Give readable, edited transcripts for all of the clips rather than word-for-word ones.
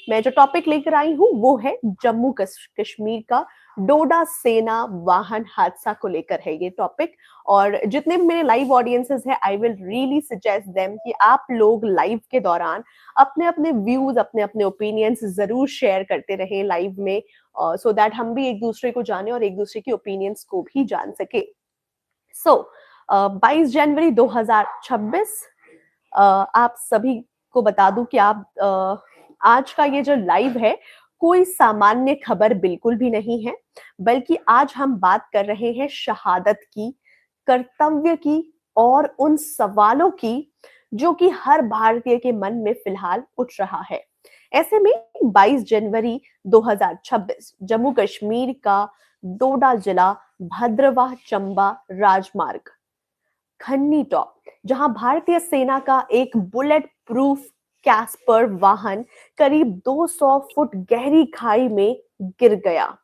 मैं जो टॉपिक लेकर आई हूँ वो है जम्मू कश्मीर का डोडा सेना वाहन हादसा को लेकर है ये टॉपिक। और जितने भी मेरे लाइव ऑडियंसेस हैं, I will really suggest them कि आप लोग लाइव के दौरान अपने अपने व्यूज, अपने अपने ओपिनियंस जरूर शेयर करते रहें लाइव में, सो दैट हम भी एक दूसरे को जाने और एक दूसरे की ओपिनियंस को भी जान सके। सो 22 जनवरी 2026, आप सभी को बता दूं कि आप आज का ये जो लाइव है कोई सामान्य खबर बिल्कुल भी नहीं है, बल्कि आज हम बात कर रहे हैं शहादत की, कर्तव्य की और उन सवालों की जो कि हर भारतीय के मन में फिलहाल उठ रहा है। ऐसे में 22 जनवरी 2026 जम्मू कश्मीर का डोडा जिला, भद्रवाह चंबा राजमार्ग, खन्नी टॉप, जहां भारतीय सेना का एक बुलेट प्रूफ कैस्पर वाहन करीब 200 फुट गहरी खाई में गिर गया।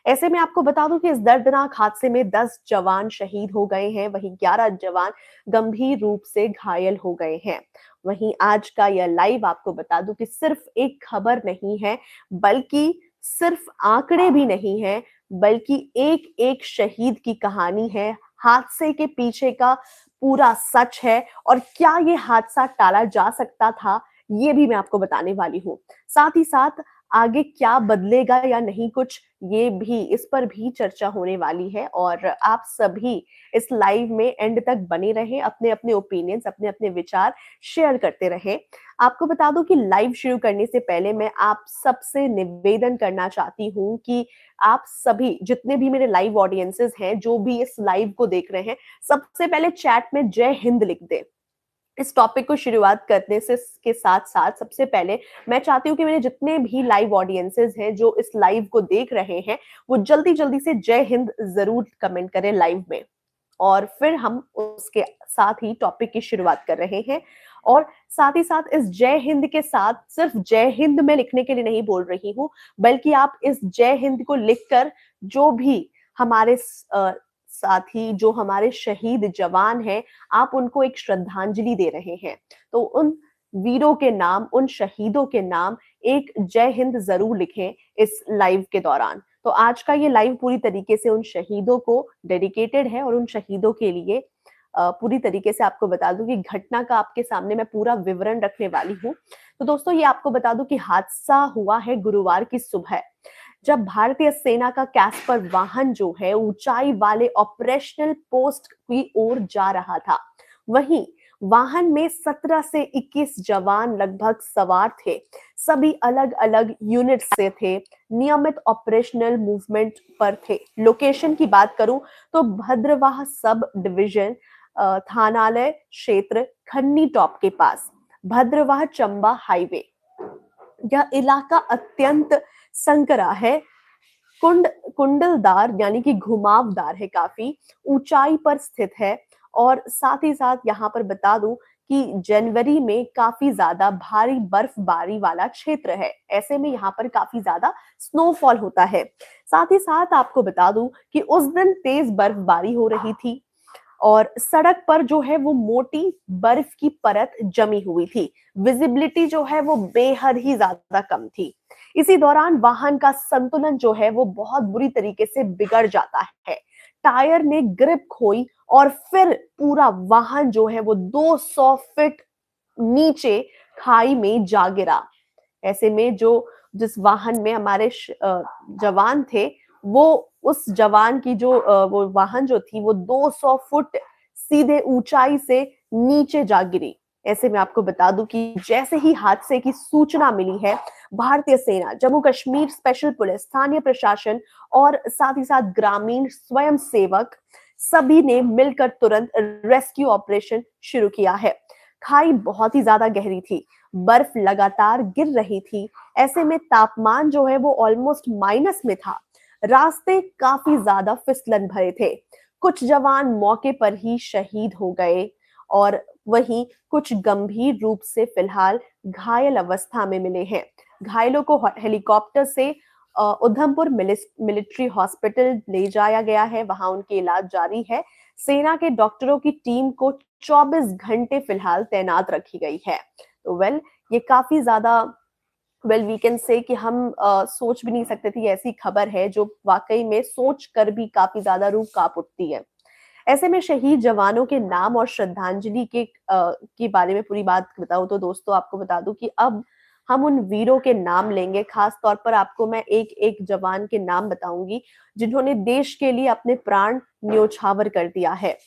ऐसे में आपको बता दूं कि इस दर्दनाक हादसे में 10 जवान शहीद हो गए हैं, वहीं 11 जवान गंभीर रूप से घायल हो गए हैं। वहीं आज का यह लाइव आपको बता दूं कि सिर्फ एक खबर नहीं है, बल्कि सिर्फ आंकड़े भी नहीं है, बल्कि एक एक शहीद की कहानी है। हादसे के पीछे का पूरा सच है और क्या ये हादसा टाला जा सकता था, ये भी मैं आपको बताने वाली हूँ। साथ ही साथ आगे क्या बदलेगा या नहीं कुछ, ये भी, इस पर भी चर्चा होने वाली है। और आप सभी इस लाइव में एंड तक बने रहें, अपने अपने ओपिनियंस, अपने अपने विचार शेयर करते रहें। आपको बता दूं कि लाइव शुरू करने से पहले मैं आप सबसे निवेदन करना चाहती हूँ कि आप सभी जितने भी मेरे लाइव ऑडियंसेस हैं, जो भी इस लाइव को देख रहे हैं, सबसे पहले चैट में जय हिंद लिख दें। इस टॉपिक को शुरुआत करने से के साथ साथ सबसे पहले मैं चाहती हूँ कि मेरे जितने भी लाइव ऑडियंसेस हैं जो इस लाइव को देख रहे हैं, वो जल्दी जल्दी से जय हिंद जरूर कमेंट करें लाइव में। और फिर हम उसके साथ ही टॉपिक की शुरुआत कर रहे हैं। और साथ ही साथ इस जय हिंद के साथ सिर्फ जय हिंद में लिखने के लिए नहीं बोल रही हूँ, बल्कि आप इस जय हिंद को लिखकर जो भी हमारे साथी, जो हमारे शहीद जवान हैं, आप उनको एक श्रद्धांजलि दे रहे हैं। तो उन वीरों के नाम, उन शहीदों के नाम एक जय हिंद जरूर लिखें इस लाइव के दौरान। तो आज का ये लाइव पूरी तरीके से उन शहीदों को डेडिकेटेड है और उन शहीदों के लिए पूरी तरीके से आपको बता दूं कि घटना का आपके सामने मैं पूरा विवरण रखने वाली हूँ। तो दोस्तों, ये आपको बता दूं कि हादसा हुआ है गुरुवार की सुबह, जब भारतीय सेना का कैस्पर वाहन जो है ऊंचाई वाले ऑपरेशनल पोस्ट की ओर जा रहा था। वहीं वाहन में 17 से 21 जवान लगभग सवार थे। सभी अलग अलग यूनिट से थे, नियमित ऑपरेशनल मूवमेंट पर थे। लोकेशन की बात करूं तो भद्रवाह सब डिवीजन थानालय क्षेत्र, खन्नी टॉप के पास, भद्रवाह चंबा हाईवे। यह इलाका अत्यंत संकरा है, कुंडलदार यानी कि घुमावदार है, काफी ऊंचाई पर स्थित है। और साथ ही साथ यहाँ पर बता दूं कि जनवरी में काफी ज्यादा भारी बर्फबारी वाला क्षेत्र है। ऐसे में यहाँ पर काफी ज्यादा स्नोफॉल होता है। साथ ही साथ आपको बता दूं कि उस दिन तेज बर्फबारी हो रही थी और सड़क पर जो है वो मोटी बर्फ की परत जमी हुई थी। विजिबिलिटी जो है वो बेहद ही ज्यादा कम थी। इसी दौरान वाहन का संतुलन जो है वो बहुत बुरी तरीके से बिगड़ जाता है। टायर ने ग्रिप खोई और फिर पूरा वाहन जो है वो 200 फीट नीचे खाई में जा गिरा। ऐसे में जिस वाहन में हमारे जवान थे, वो उस जवान की वो वाहन जो थी वो 200 फुट सीधे ऊंचाई से नीचे जा गिरी। ऐसे में आपको बता दूं कि जैसे ही हादसे की सूचना मिली है, भारतीय सेना, जम्मू कश्मीर स्पेशल पुलिस, स्थानीय प्रशासन और साथ ही साथ ग्रामीण स्वयं सेवक सभी ने मिलकर तुरंत रेस्क्यू ऑपरेशन शुरू किया है। खाई बहुत ही ज्यादा गहरी थी, बर्फ लगातार गिर रही थी। ऐसे में तापमान जो है वो ऑलमोस्ट माइनस में था। रास्ते काफी ज्यादा फिसलन भरे थे। कुछ जवान मौके पर ही शहीद हो गए और वहीं कुछ गंभीर रूप से फिलहाल घायल अवस्था में मिले हैं। घायलों को हेलीकॉप्टर से उधमपुर मिलिट्री हॉस्पिटल ले जाया गया है, वहां उनकी इलाज जारी है। सेना के डॉक्टरों की टीम को 24 घंटे फिलहाल तैनात रखी गई है। तो ये काफी ज्यादा वेल वी कैन से कि हम सोच भी नहीं सकते थे, ऐसी खबर है जो वाकई में सोच कर भी काफी ज्यादा रूह कांप उठती है। ऐसे में शहीद जवानों के नाम और श्रद्धांजलि के बारे में पूरी बात बताऊं तो दोस्तों आपको बता दूं कि अब हम उन वीरों के नाम लेंगे। खास तौर पर आपको मैं एक एक जवान के नाम बताऊंगी जिन्होंने देश के लिए अपने प्राण न्योछावर कर दिया है।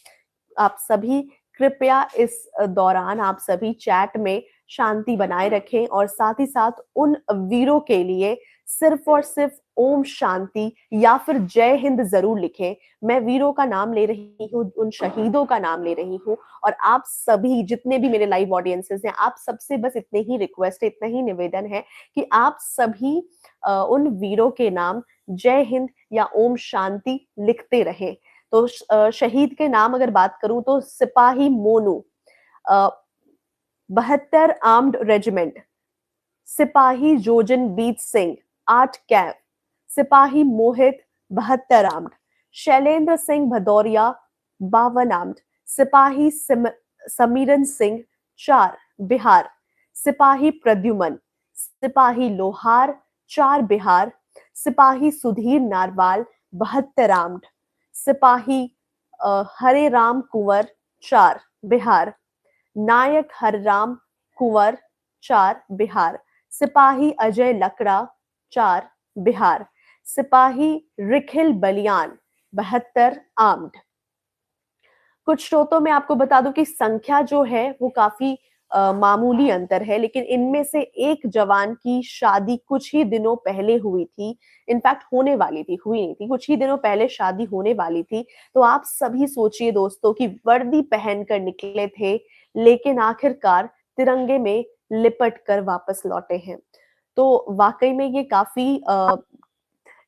आप सभी कृपया इस दौरान आप सभी चैट में शांति बनाए रखें और साथ ही साथ उन वीरों के लिए सिर्फ और सिर्फ ओम शांति या फिर जय हिंद जरूर लिखें। मैं वीरों का नाम ले रही हूँ, उन शहीदों का नाम ले रही हूँ, और आप सभी जितने भी मेरे लाइव ऑडियंसेस हैं, आप सबसे बस इतने ही रिक्वेस्ट है, इतना ही निवेदन है कि आप सभी उन वीरों के नाम जय हिंद या ओम शांति लिखते रहें। तो शहीद के नाम अगर बात करूं तो सिपाही मोनू, 72 आर्म्ड रेजिमेंट, सिपाही जोजन बीत सिंह, 8 कैंप, सिपाही मोहित, 72 आर्म्ड, शैलेंद्र सिंह भदौरिया, 52 आर्म्ड, सिपाही समीरन सिंह, 4 बिहार, सिपाही प्रद्युमन, सिपाही लोहार, 4 बिहार, सिपाही सुधीर नारवाल, 72 आर्म्ड, सिपाही हरे राम कुंवर, 4 बिहार, नायक हरराम कुंवर, 4 बिहार, सिपाही अजय लकड़ा, 4 बिहार, सिपाही रिखिल बलियान, 72 आर्म्ड। कुछ स्रोतों में आपको बता दूं कि संख्या जो है वो काफी मामूली अंतर है, लेकिन इनमें से एक जवान की शादी कुछ ही दिनों पहले हुई थी। इनफैक्ट होने वाली थी, हुई नहीं थी, कुछ ही दिनों पहले शादी होने वाली थी। तो आप सभी सोचिए दोस्तों कि वर्दी पहनकर निकले थे लेकिन आखिरकार तिरंगे में लिपट कर वापस लौटे हैं। तो वाकई में ये काफी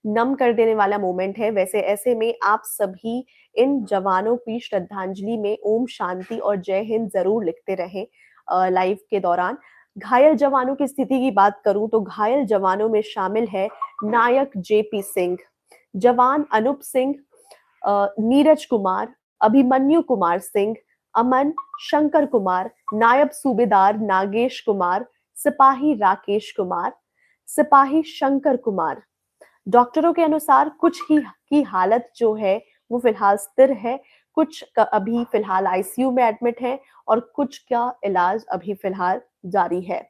नम कर देने वाला मोमेंट है। वैसे ऐसे में आप सभी इन जवानों की श्रद्धांजलि में ओम शांति और जय हिंद जरूर लिखते रहें लाइव के दौरान। घायल जवानों की स्थिति की बात करूं तो घायल जवानों में शामिल है नायक जेपी सिंह, जवान अनूप सिंह, नीरज कुमार, अभिमन्यु कुमार सिंह, अमन, शंकर कुमार, नायब सूबेदार नागेश कुमार, सिपाही राकेश कुमार, सिपाही शंकर कुमार। डॉक्टरों के अनुसार कुछ ही की हालत जो है वो फिलहाल स्थिर है, कुछ का अभी फिलहाल आईसीयू में एडमिट है और कुछ का इलाज अभी फिलहाल जारी है।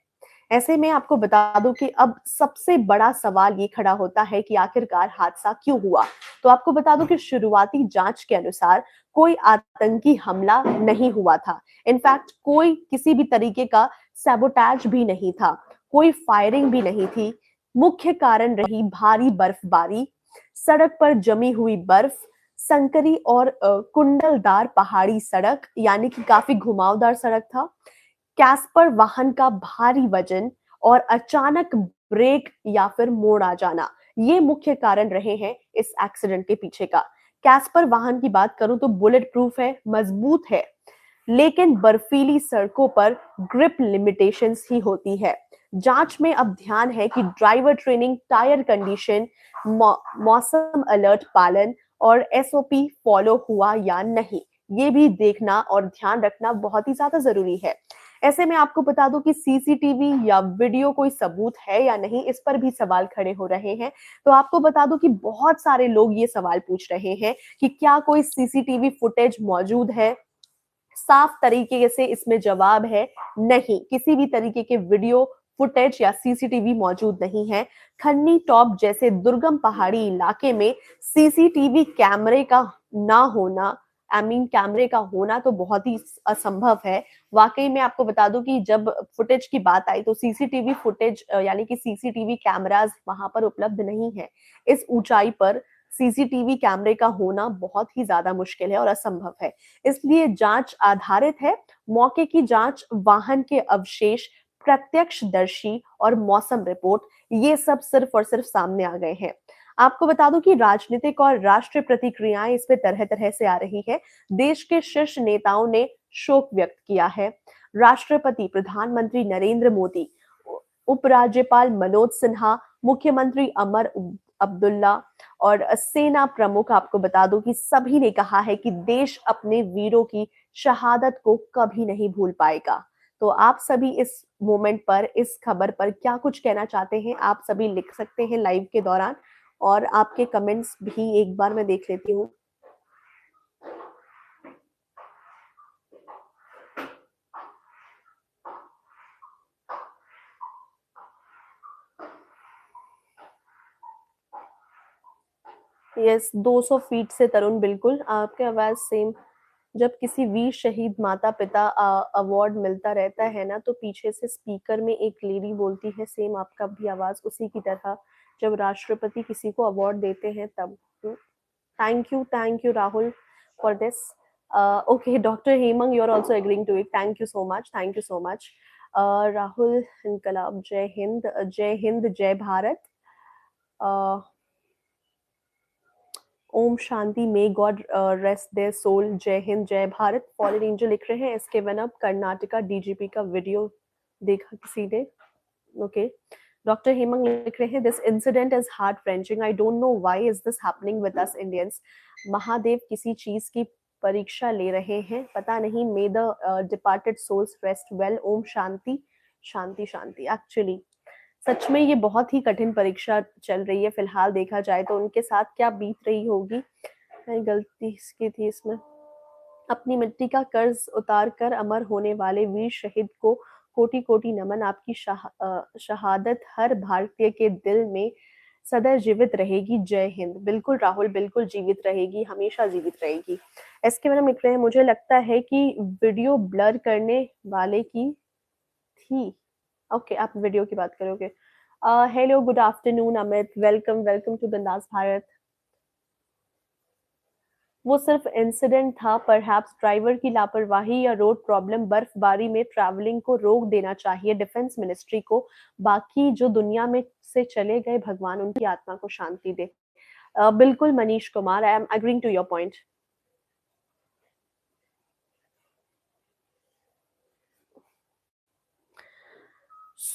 ऐसे में आपको बता दूं कि अब सबसे बड़ा सवाल ये खड़ा होता है कि आखिरकार हादसा क्यों हुआ। तो आपको बता दूं कि शुरुआती जांच के अनुसार कोई आतंकी हमला नहीं हुआ था। इनफैक्ट कोई किसी भी तरीके का सैबोटेज भी नहीं था, कोई फायरिंग भी नहीं थी। मुख्य कारण रही भारी बर्फबारी, सड़क पर जमी हुई बर्फ, संकरी और कुंडलदार पहाड़ी सड़क, यानी कि काफी घुमावदार सड़क था, कैस्पर वाहन का भारी वजन और अचानक ब्रेक या फिर मोड़ आ जाना, ये मुख्य कारण रहे हैं इस एक्सीडेंट के पीछे का। कैस्पर वाहन की बात करूं तो बुलेट प्रूफ है, मजबूत है, लेकिन बर्फीली सड़कों पर ग्रिप लिमिटेशंस ही होती है। जांच में अब ध्यान है कि ड्राइवर ट्रेनिंग, टायर कंडीशन, मौसम अलर्ट पालन और एसओपी फॉलो हुआ या नहीं, ये भी देखना और ध्यान रखना बहुत ही ज्यादा जरूरी है। ऐसे में आपको बता दूं कि सीसीटीवी या वीडियो कोई सबूत है या नहीं, इस पर भी सवाल खड़े हो रहे हैं। तो आपको बता दूं कि बहुत सारे लोग ये सवाल पूछ रहे हैं कि क्या कोई सीसीटीवी फुटेज मौजूद है। साफ तरीके से इसमें जवाब है नहीं, किसी भी तरीके के वीडियो फुटेज या सीसीटीवी मौजूद नहीं है। खन्नी टॉप जैसे दुर्गम पहाड़ी इलाके में सीसीटीवी कैमरे का ना होना, कैमरे का होना तो बहुत ही असंभव है। वाकई में आपको बता दूं कि जब फुटेज की बात आई तो सीसीटीवी फुटेज यानी कि सीसीटीवी कैमरास वहां पर उपलब्ध नहीं है। इस ऊंचाई पर सीसीटीवी कैमरे का होना बहुत ही ज्यादा मुश्किल है और असंभव है। इसलिए जांच आधारित है, मौके की जांच, वाहन के अवशेष, प्रत्यक्षदर्शी और मौसम रिपोर्ट, ये सब सिर्फ और सिर्फ सामने आ गए हैं। आपको बता दूं कि राजनीतिक और राष्ट्रीय प्रतिक्रियाएं इस पे तरह तरह से आ रही है। देश के शीर्ष नेताओं ने शोक व्यक्त किया है। राष्ट्रपति प्रधानमंत्री नरेंद्र मोदी, उपराज्यपाल मनोज सिन्हा, मुख्यमंत्री अमर अब्दुल्ला और सेना प्रमुख, आपको बता दूं कि सभी ने कहा है कि देश अपने वीरों की शहादत को कभी नहीं भूल पाएगा। तो आप सभी इस मोमेंट पर, इस खबर पर क्या कुछ कहना चाहते हैं, आप सभी लिख सकते हैं लाइव के दौरान, और आपके कमेंट्स भी एक बार मैं देख लेती हूँ। यस, 200 फीट से तरुण, बिल्कुल आपके आवाज सेम। जब किसी वीर शहीद माता पिता अवार्ड मिलता रहता है ना, तो पीछे से स्पीकर में एक लेडी बोलती है, सेम आपका भी आवाज उसी की तरह, जब राष्ट्रपति किसी को अवार्ड देते हैं तब। Thank you Rahul for this. Okay, doctor Hemang, you are also agreeing to it, thank you so much, thank you so much. Rahul इनकलाब, जय हिंद, जय हिंद, जय भारत। ओम शांति, may god rest their soul, जय हिंद, जय भारत। फॉलन एंजल लिख रहे हैं, SK one up, Karnataka DGP का वीडियो देखा किसी ने? ओके। डॉक्टर हेमंग लिख रहे हैं, this incident is heart फ्रेंचिंग, I don't know why is this happening with us Indians. Mahadev किसी चीज की परीक्षा ले रहे हैं, पता नहीं। May the departed souls rest well, Om शांति, शांति शांति। एक्चुअली सच में ये बहुत ही कठिन परीक्षा चल रही है फिलहाल, देखा जाए तो उनके साथ क्या बीत रही होगी। गलती इसकी थी इसमें। अपनी मिट्टी का कर्ज उतार कर अमर होने वाले वीर शहीद को कोटि कोटि नमन। आपकी शहादत हर भारतीय के दिल में सदा जीवित रहेगी, जय हिंद। बिल्कुल राहुल, बिल्कुल जीवित रहेगी, हमेशा जीवित रहेगी। इसके मैडम लिख रहे हैं, मुझे लगता है कि वीडियो ब्लर करने वाले की थी। ओके, आप वीडियो की बात करोगे। Hello, good afternoon Amit, welcome welcome to Bindaas Bharat. वो सिर्फ इंसिडेंट था, परहैप्स ड्राइवर की लापरवाही या रोड प्रॉब्लम। बर्फबारी में ट्रैवलिंग को रोक देना चाहिए डिफेंस मिनिस्ट्री को। बाकी जो दुनिया में से चले गए, भगवान उनकी आत्मा को शांति दे। बिल्कुल Manish Kumar, I am agreeing to your point.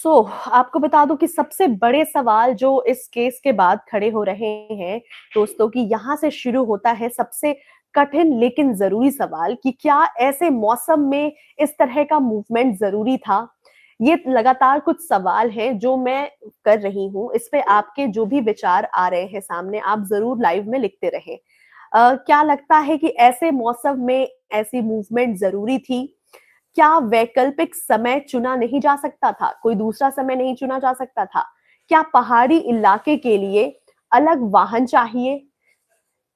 आपको बता दूं कि सबसे बड़े सवाल जो इस केस के बाद खड़े हो रहे हैं दोस्तों, कि यहाँ से शुरू होता है सबसे कठिन लेकिन जरूरी सवाल, कि क्या ऐसे मौसम में इस तरह का मूवमेंट जरूरी था। ये लगातार कुछ सवाल हैं जो मैं कर रही हूँ, इस पे आपके जो भी विचार आ रहे हैं सामने, आप जरूर लाइव में लिखते रहें। क्या लगता है कि ऐसे मौसम में ऐसी मूवमेंट जरूरी थी? क्या वैकल्पिक समय चुना नहीं जा सकता था? कोई दूसरा समय नहीं चुना जा सकता था? क्या पहाड़ी इलाके के लिए अलग वाहन चाहिए?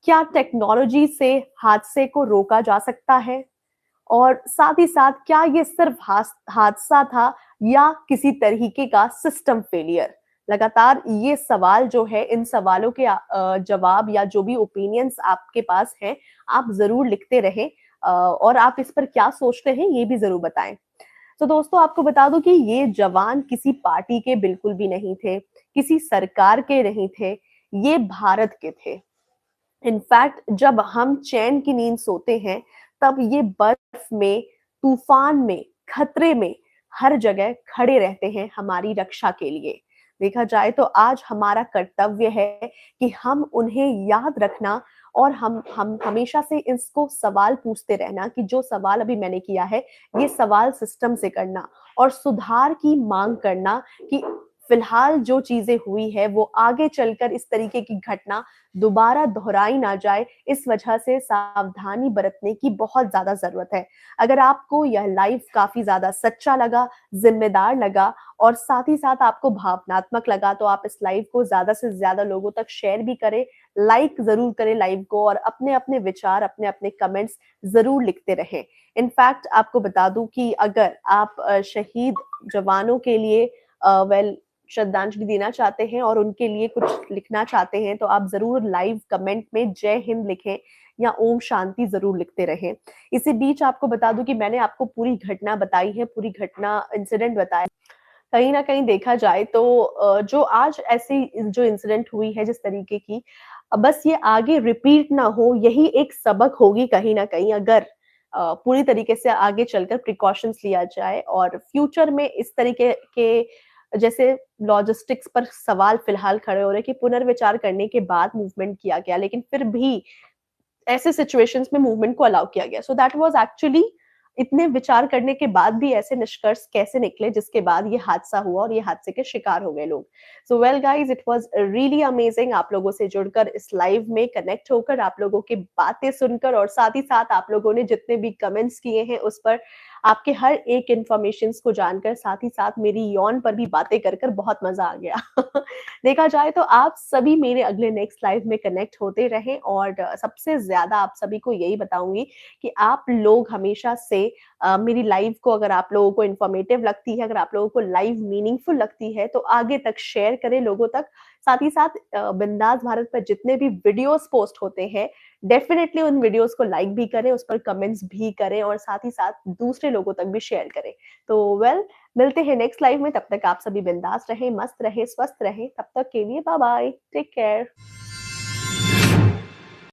क्या टेक्नोलॉजी से हादसे को रोका जा सकता है? और साथ ही साथ क्या ये सिर्फ हादसा था या किसी तरीके का सिस्टम फेलियर? लगातार ये सवाल जो है, इन सवालों के जवाब या जो भी ओपिनियंस आपके पास हैं, आप जरूर लिखते रहें। और आप इस पर क्या सोचते हैं ये भी जरूर बताएं। तो दोस्तों, आपको बता दूं कि ये जवान किसी पार्टी के बिल्कुल भी नहीं थे, किसी सरकार के नहीं थे, ये भारत के थे। इनफैक्ट जब हम चैन की नींद सोते हैं, तब ये बर्फ में, तूफान में, खतरे में हर जगह खड़े रहते हैं हमारी रक्षा के लिए। देखा जाए तो आज हमारा कर्तव्य है कि हम उन्हें याद रखना, और हम हमेशा से इसको सवाल पूछते रहना, कि जो सवाल अभी मैंने किया है, ये सवाल सिस्टम से करना और सुधार की मांग करना, कि फिलहाल जो चीजें हुई है वो आगे चलकर इस तरीके की घटना दोबारा दोहराई ना जाए। इस वजह से सावधानी बरतने की बहुत ज्यादा जरूरत है। अगर आपको यह लाइव काफी ज्यादा सच्चा लगा, जिम्मेदार लगा, और साथ ही साथ आपको भावनात्मक लगा, तो आप इस लाइव को ज्यादा से ज्यादा लोगों तक शेयर भी करें, लाइक जरूर करें लाइव को, और अपने अपने विचार, अपने अपने कमेंट्स जरूर लिखते रहें। इनफैक्ट आपको बता दूं कि अगर आप शहीद जवानों के लिए वेल श्रद्धांजलि देना चाहते हैं और उनके लिए कुछ लिखना चाहते हैं, तो आप जरूर लाइव कमेंट में जय हिंद लिखें या ओम शांति जरूर लिखते रहें। इसी बीच आपको बता दूं कि मैंने आपको पूरी घटना बताई है, पूरी घटना, इंसिडेंट बताया। कहीं ना कहीं देखा जाए तो जो आज ऐसी जो इंसिडेंट हुई है जिस तरीके की, बस ये आगे रिपीट ना हो, यही एक सबक होगी कहीं ना कहीं, अगर पूरी तरीके से आगे चलकर प्रिकॉशंस लिया जाए। और फ्यूचर में इस तरीके के, जैसे लॉजिस्टिक्स पर सवाल फिलहाल खड़े हो रहे कि पुनर्विचार करने के बाद मूवमेंट किया गया, लेकिन फिर भी ऐसे सिचुएशंस में मूवमेंट को अलाउ किया गया। सो दैट वाज एक्चुअली इतने विचार करने के बाद भी ऐसे निष्कर्ष कैसे निकले जिसके बाद ये हादसा हुआ और ये हादसे के शिकार हो गए लोग। So well guys, it was really amazing आप लोगों से जुड़कर, इस लाइव में कनेक्ट होकर, आप लोगों की बातें सुनकर, और साथ ही साथ आप लोगों ने जितने भी कमेंट्स किए हैं उस पर आपके हर एक इन्फॉर्मेशंस को जानकर, साथ ही साथ मेरी यौन पर भी बातें कर कर बहुत मजा आ गया। देखा जाए तो आप सभी मेरे अगले नेक्स्ट लाइव में कनेक्ट होते रहें, और सबसे ज्यादा आप सभी को यही बताऊंगी कि आप लोग हमेशा से मेरी लाइव को, अगर आप लोगों को इन्फॉर्मेटिव लगती है, अगर आप लोगों को लाइव मीनिंगफुल लगती है, तो आगे तक शेयर करें लोगों तक। साथ ही साथ बिंदास भारत पर जितने भी वीडियोस पोस्ट होते हैं, डेफिनेटली उन वीडियोस को लाइक भी करें, उस पर कमेंट्स भी करें, और साथ ही साथ दूसरे लोगों तक भी शेयर करें। तो वेल, मिलते हैं नेक्स्ट लाइव में, तब तक आप सभी बिंदास रहें, मस्त रहें, स्वस्थ रहें। तब तक के लिए बाय बाय, टेक केयर।